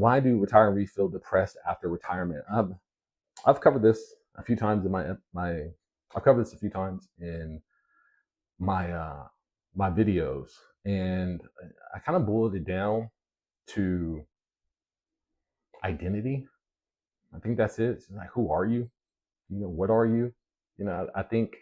why do retirees feel depressed after retirement? I've covered this a few times in I've covered this a few times in my my videos, and I kind of boiled it down to identity. I think that's it. It's like, who are you? What are you? I think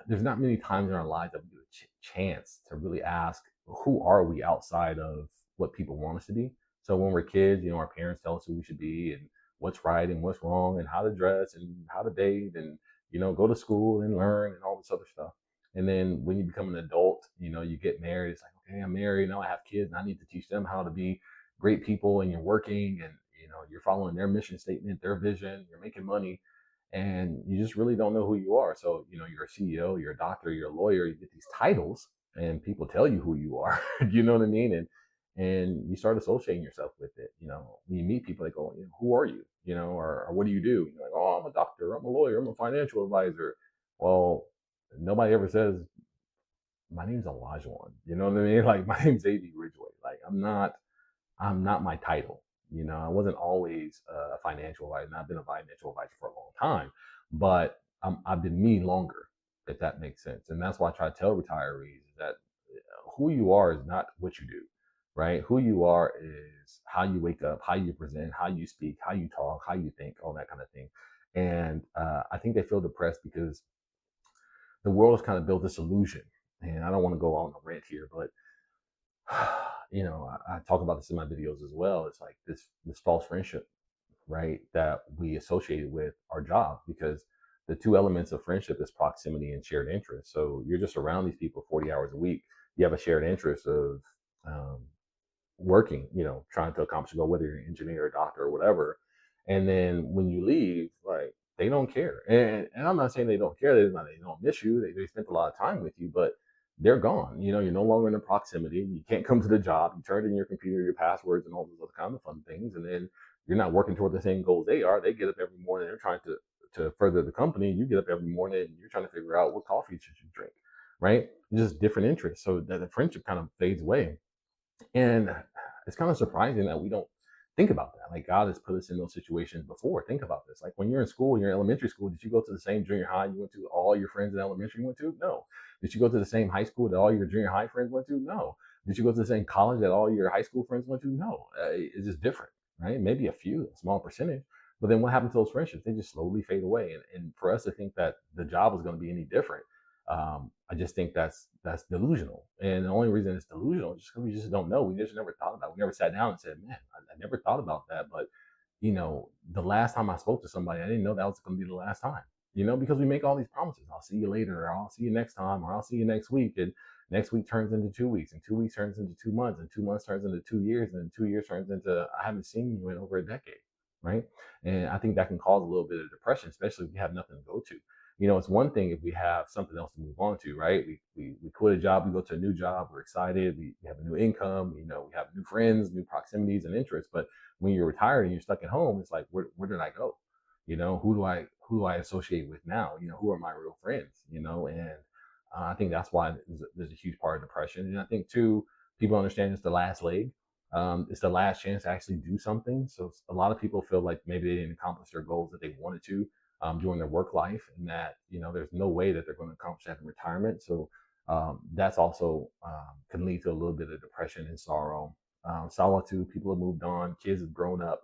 there's not many times in our lives that we get a chance to really ask, who are we outside of what people want us to be? So when we're kids, our parents tell us who we should be and what's right and what's wrong and how to dress and how to date and, go to school and learn and all this other stuff. And then when you become an adult, you get married. It's like, okay, I'm married. Now I have kids and I need to teach them how to be great people, and you're working and, you're following their mission statement, their vision, you're making money, and you just really don't know who you are. So, you're a CEO, you're a doctor, you're a lawyer, you get these titles and people tell you who you are. You know what I mean? And you start associating yourself with it. When you meet people, they go, who are you? Or what do you do? You're like, oh, I'm a doctor, I'm a lawyer, I'm a financial advisor. Well, nobody ever says, my name's Elijah. You know what I mean? Like, my name's A.B. Ridgeway. Like, I'm not my title. I wasn't always a financial advisor, and I've been a financial advisor for a long time, but I've been me longer, if that makes sense. And that's why I try to tell retirees that who you are is not what you do, right? Who you are is how you wake up, how you present, how you speak, how you talk, how you think, all that kind of thing. And I think they feel depressed because the world has kind of built this illusion. And I don't want to go on a rant here, but I talk about this in my videos as well. It's like this false friendship, right, that we associated with our job, because the two elements of friendship is proximity and shared interest. So you're just around these people 40 hours a week. You have a shared interest of working, trying to accomplish a goal, whether you're an engineer, a doctor, or whatever. And then when you leave, like, they don't care. And I'm not saying they don't care. They don't miss you. They spent a lot of time with you, but they're gone. You're no longer in the proximity. You can't come to the job. You turned in your computer, your passwords, and all those other kind of fun things. And then you're not working toward the same goals they are. They get up every morning. They're trying to further the company. You get up every morning and you're trying to figure out what coffee should you drink, right? Just different interests. So that the friendship kind of fades away. And it's kind of surprising that we don't think about that. Like, God has put us in those situations before. Think about this. Like, when you're in school, you're in elementary school, did you go to the same junior high you went to, all your friends in elementary went to? No. Did you go to the same high school that all your junior high friends went to? No. Did you go to the same college that all your high school friends went to? No. It's just different, right? Maybe a small percentage. But then what happens to those friendships? They just slowly fade away. And for us to think that the job is going to be any different, I just think that's delusional. And the only reason it's delusional is just because we just don't know. We just never thought about it. We never sat down and said, man, I never thought about that. But, the last time I spoke to somebody, I didn't know that was going to be the last time, because we make all these promises. I'll see you later, or I'll see you next time, or I'll see you next week. And next week turns into 2 weeks, and 2 weeks turns into 2 months, and 2 months turns into 2 years, and 2 years turns into, I haven't seen you in over a decade. Right. And I think that can cause a little bit of depression, especially if you have nothing to go to. It's one thing if we have something else to move on to, right? We quit a job, we go to a new job, we're excited, we have a new income, we have new friends, new proximities and interests. But when you're retired and you're stuck at home, it's like, where did I go? Who do I associate with now? Who are my real friends? And I think that's why there's a huge part of depression. And I think too, people understand it's the last leg. It's the last chance to actually do something. So a lot of people feel like maybe they didn't accomplish their goals that they wanted to during their work life, and that there's no way that they're going to accomplish that in retirement. So that's also can lead to a little bit of depression and sorrow. Solitude. People have moved on. Kids have grown up.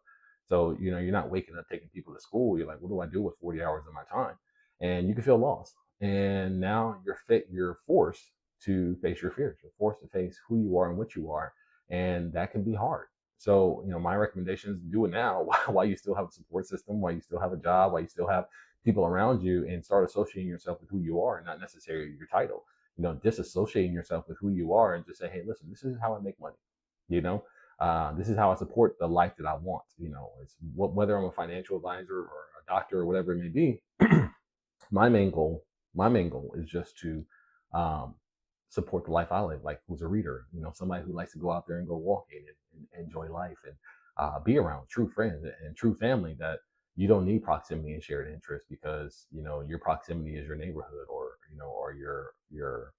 So you're not waking up taking people to school. You're like, what do I do with 40 hours of my time? And you can feel lost. And now you're forced to face your fears. You're forced to face who you are and what you are, and that can be hard. So, my recommendation is do it now while you still have a support system, while you still have a job, while you still have people around you, and start associating yourself with who you are and not necessarily your title. Disassociating yourself with who you are and just say, hey, listen, this is how I make money. This is how I support the life that I want. It's whether I'm a financial advisor or a doctor or whatever it may be. my main goal is just to support the life I live, like who's a reader, somebody who likes to go out there and go walking and enjoy life and be around true friends and true family, that you don't need proximity and shared interest because, your proximity is your neighborhood or your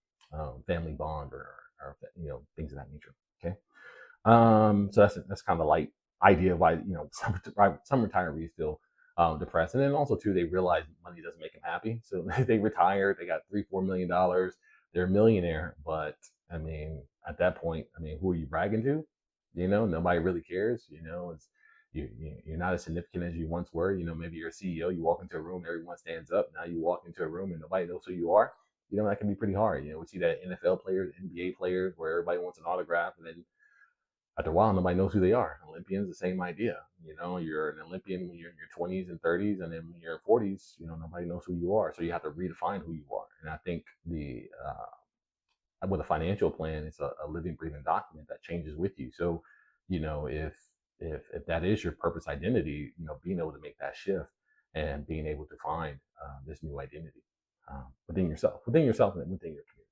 family bond or things of that nature. Okay. So that's kind of light idea why some retirees feel depressed, and then also too they realize money doesn't make them happy. So they retire, they got $3-4 million, they're a millionaire, but I mean at that point, I mean who are you bragging to? Nobody really cares. It's you're not as significant as you once were. Maybe you're a CEO. You walk into a room, everyone stands up. Now you walk into a room and nobody knows who you are. That can be pretty hard. We see that NFL players, NBA players, where everybody wants an autograph, and then after a while, nobody knows who they are. Olympians, the same idea. You're an Olympian when you're in your 20s and 30s, and then when you're in 40s, nobody knows who you are. So you have to redefine who you are. And I think with a financial plan, it's a living, breathing document that changes with you. So, if that is your purpose identity, being able to make that shift and being able to find this new identity within yourself and within your community.